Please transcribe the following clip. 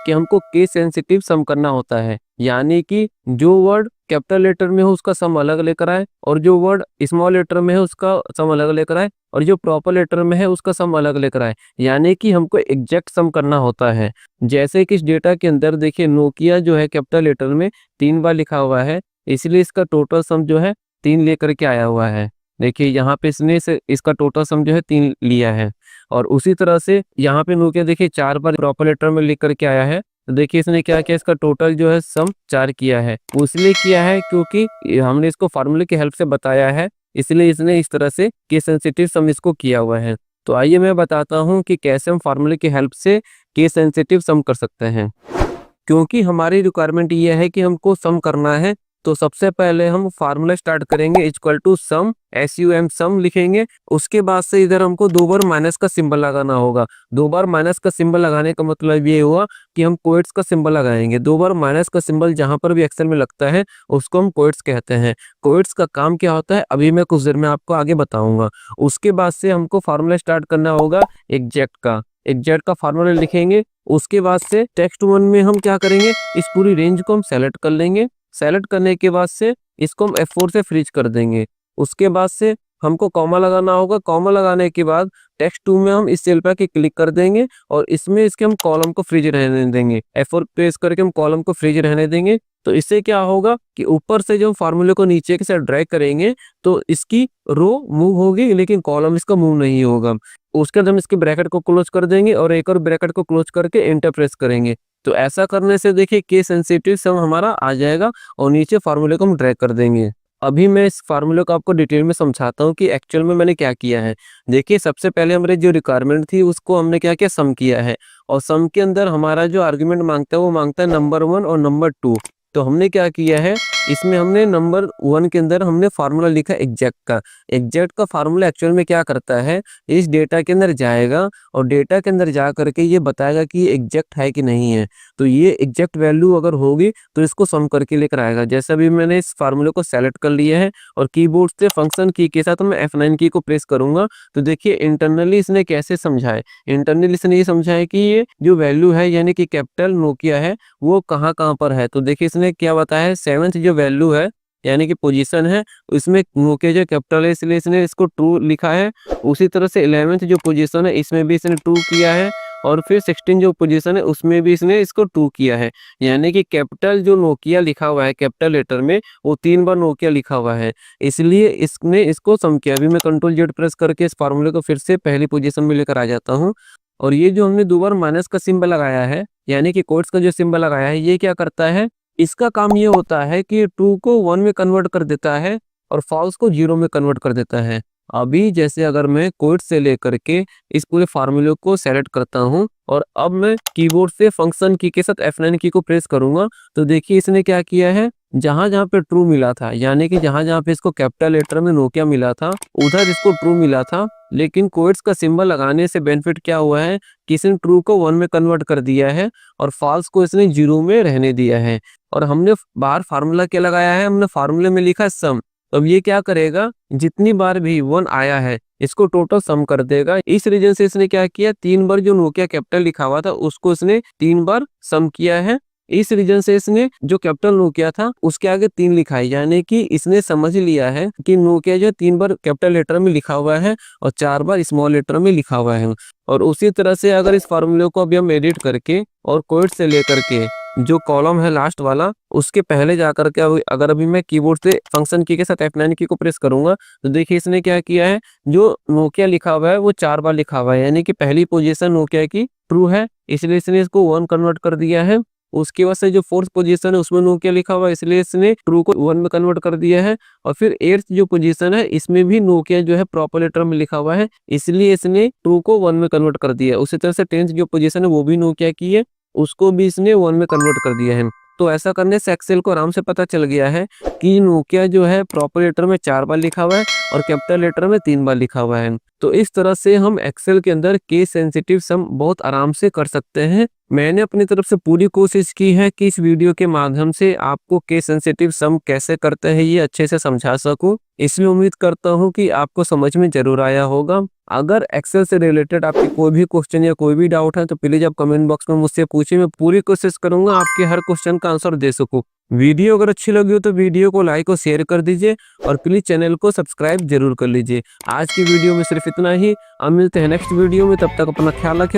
कि हमको case sensitive सम करना होता है, यानी कि जो वर्ड कैपिटल लेटर में हो उसका सम अलग लेकर आए और जो वर्ड स्मॉल लेटर में है उसका सम अलग लेकर आए और जो प्रॉपर लेटर में है उसका सम अलग लेकर आए, यानी कि हमको एग्जैक्ट सम करना होता है। जैसे कि इस डेटा के अंदर देखिए नोकिया जो है कैपिटल लेटर में 3 बार लिखा हुआ है, इसलिए इसका टोटल सम जो है 3 लेकर के आया हुआ है। देखिए यहाँ पे इसका टोटल सम जो है 3 लिया है। और उसी तरह से यहाँ पे नोकिया देखिए 4 बार प्रॉपर लेटर में लिख करके आया है, तो देखिए इसने क्या किया, इसका टोटल जो है सम 4 किया है। वो इसलिए किया है क्योंकि हमने इसको फार्मूले की हेल्प से बताया है, इसलिए इसने इस तरह से केस सेंसिटिव सम इसको किया हुआ है। तो आइए मैं बताता हूँ कि कैसे हम फार्मूले की हेल्प से केस सेंसिटिव सम कर सकते हैं। क्योंकि हमारी रिक्वायरमेंट ये है कि हमको सम करना है, तो सबसे पहले हम फार्मूला स्टार्ट करेंगे इक्वल टू सम, SUM सम लिखेंगे। उसके बाद से इधर हमको 2 बार माइनस का सिंबल लगाना होगा। 2 बार माइनस का सिंबल लगाने का मतलब ये हुआ कि हम कोएट्स का सिंबल लगाएंगे। 2 बार माइनस का सिंबल जहां पर भी एक्सेल में लगता है उसको हम कोएट्स कहते हैं। कोएट्स का काम क्या होता है अभी मैं कुछ देर में आपको आगे बताऊंगा। उसके बाद से हमको फार्मूला स्टार्ट करना होगा एग्जैक्ट का फार्मूला लिखेंगे। उसके बाद से टेक्स्ट 1 में हम क्या करेंगे, इस पूरी रेंज को हम सेलेक्ट कर लेंगे। सेलेक्ट करने के बाद से इसको हम F4 से फ्रीज कर देंगे। उसके बाद से हमको कॉमा लगाना होगा। कॉमा लगाने के बाद टेक्स्ट 2 में हम इस सेल पर क्लिक कर देंगे और इसमें इसके हम कॉलम को फ्रीज रहने देंगे। F4 प्रेस करके हम कॉलम को फ्रीज रहने देंगे। तो इससे क्या होगा कि ऊपर से जो फार्मूले को नीचे के साइड ड्रैग करेंगे तो इसकी रो मूव होगी लेकिन कॉलम इसका मूव नहीं होगा। उसके बाद हम इसके ब्रैकेट को क्लोज कर देंगे और एक और ब्रैकेट को क्लोज करके एंटर प्रेस करेंगे। तो ऐसा करने से देखिए केस सेंसिटिव सम हमारा आ जाएगा और नीचे फार्मूले को हम ड्रैग कर देंगे। अभी मैं इस फार्मूले को आपको डिटेल में समझाता हूँ कि एक्चुअल में मैंने क्या किया है। देखिए सबसे पहले हमारी जो रिक्वायरमेंट थी उसको हमने क्या किया, सम किया है। और सम के अंदर हमारा जो आर्गुमेंट मांगता है वो मांगता है नंबर 1 और नंबर 2। तो हमने क्या किया है, इसमें हमने नंबर 1 के अंदर हमने फार्मूला लिखा एग्जैक्ट का फार्मूला एक्चुअल में क्या करता है, इस डेटा के अंदर जाएगा और डेटा के अंदर जा करके ये बताएगा कि ये एग्जैक्ट है कि नहीं है। तो ये एग्जैक्ट वैल्यू अगर होगी तो इसको सम करके लेकर आएगा। जैसे अभी मैंने इस फार्मूले को सेलेक्ट कर लिया है और कीबोर्ड से फंक्शन की के साथ मैं F9 की को प्रेस करूंगा तो देखिए इंटरनली इसने कैसे समझाया। इंटरनली इसने ये समझाया कि ये जो वैल्यू है यानी कि कैपिटल नोकिया है वो कहाँ कहाँ पर है। तो देखिए इसने क्या बताया है, 7th जो वैल्यू है यानी कि पोजीशन है उसमें नोकिया जो कैपिटल है इसलिए इसने इसको ट्रू लिखा है। उसी तरह से 11th जो पोजीशन है इसमें भी इसने ट्रू किया है और फिर 16 जो पोजीशन है उसमें भी इसने इसको 2 किया है। यानी कि कैपिटल जो नोकिया लिखा हुआ है कैपिटल लेटर में वो 3 बार नोकिया लिखा हुआ है, इसलिए इसने इसको सम किया। अभी मैं Ctrl Z प्रेस करके इस फार्मूले को फिर से पहली पोजीशन में लेकर आ जाता हूँ। और ये जो हमने 2 बार माइनस का सिंबल लगाया है यानी कि कोट्स का जो सिंबल लगाया है ये क्या करता है, इसका काम ये होता है कि ट्रू को 1 में कन्वर्ट कर देता है और फॉल्स को 0 में कन्वर्ट कर देता है। अभी जैसे अगर मैं कोड से लेकर के इस पूरे फार्मूले को सेलेक्ट करता हूं और अब मैं कीबोर्ड से फंक्शन की के साथ F9 की को प्रेस करूंगा तो देखिए इसने क्या किया है, जहां जहां पे ट्रू मिला था यानी कि जहां जहां पे इसको कैपिटल लेटर में नोकिया मिला था उधर इसको ट्रू मिला था। लेकिन कोड्स का सिंबल लगाने से बेनिफिट क्या हुआ है कि इसने ट्रू को 1 में कन्वर्ट कर दिया है और फॉल्स को इसने 0 में रहने दिया है। और हमने बाहर फार्मूला क्या लगाया है, हमने फार्मूले में लिखा सम। अब ये क्या करेगा, जितनी बार भी 1 आया है इसको टोटल सम कर देगा। इस रीजन से इसने क्या किया, 3 बार जो नोकिया कैपिटल लिखा हुआ था उसको इसने 3 बार सम किया है। इस रीजन से इसने जो कैपिटल नोकिया था उसके आगे 3 लिखा है, यानी कि इसने समझ लिया है कि नोकिया जो 3 बार कैपिटल लेटर में लिखा हुआ है और 4 बार स्मॉल लेटर में लिखा हुआ है। और उसी तरह से अगर इस फार्मूले को अभी हम एडिट करके और कोड से लेकर के जो कॉलम है लास्ट वाला उसके पहले जाकर के अगर अभी मैं कीबोर्ड से फंक्शन की के साथ F9 की को प्रेस करूंगा तो देखिए इसने क्या किया है, जो नोकिया लिखा हुआ है वो 4 बार लिखा हुआ है, यानी कि पहली पोजीशन नोकिया की ट्रू है इसलिए इसने इसको 1 कन्वर्ट कर दिया है। उसके बाद से जो 4th पोजीशन है उसमें नोकिया लिखा हुआ है इसलिए इसने ट्रू को 1 में कन्वर्ट कर दिया है। और फिर 8th जो पोजीशन है इसमें भी नोकिया जो है प्रॉपर लेटर में लिखा हुआ है इसलिए इसने ट्रू को 1 में कन्वर्ट कर दिया है। उसी तरह से 10th जो पोजीशन है वो भी नोकिया की है, उसको भी इसने 1 में कन्वर्ट कर दिया है। तो ऐसा करने से एक्सेल को आराम से पता चल गया है कि नोकिया जो है प्रॉपर लेटर में 4 बार लिखा हुआ है और कैपिटल लेटर में 3 बार लिखा हुआ है। तो इस तरह से हम एक्सेल के अंदर केस सेंसिटिव सम बहुत आराम से कर सकते हैं। मैंने अपनी तरफ से पूरी कोशिश की है कि इस वीडियो के माध्यम से आपको केस सेंसिटिव सम कैसे करते हैं ये अच्छे से समझा सकूं, इसलिए उम्मीद करता हूं कि आपको समझ में जरूर आया होगा। अगर एक्सेल से रिलेटेड आपके कोई भी क्वेश्चन या कोई भी डाउट है तो प्लीज आप कमेंट बॉक्स में मुझसे पूछिए, मैं पूरी कोशिश करूंगा आपके हर क्वेश्चन का आंसर दे सकूं। वीडियो अगर अच्छी लगी हो तो वीडियो को लाइक और शेयर कर दीजिए और प्लीज चैनल को सब्सक्राइब जरूर कर लीजिए। आज की वीडियो में सिर्फ इतना ही। अब मिलते हैं नेक्स्ट वीडियो में, तब तक अपना ख्याल रखें।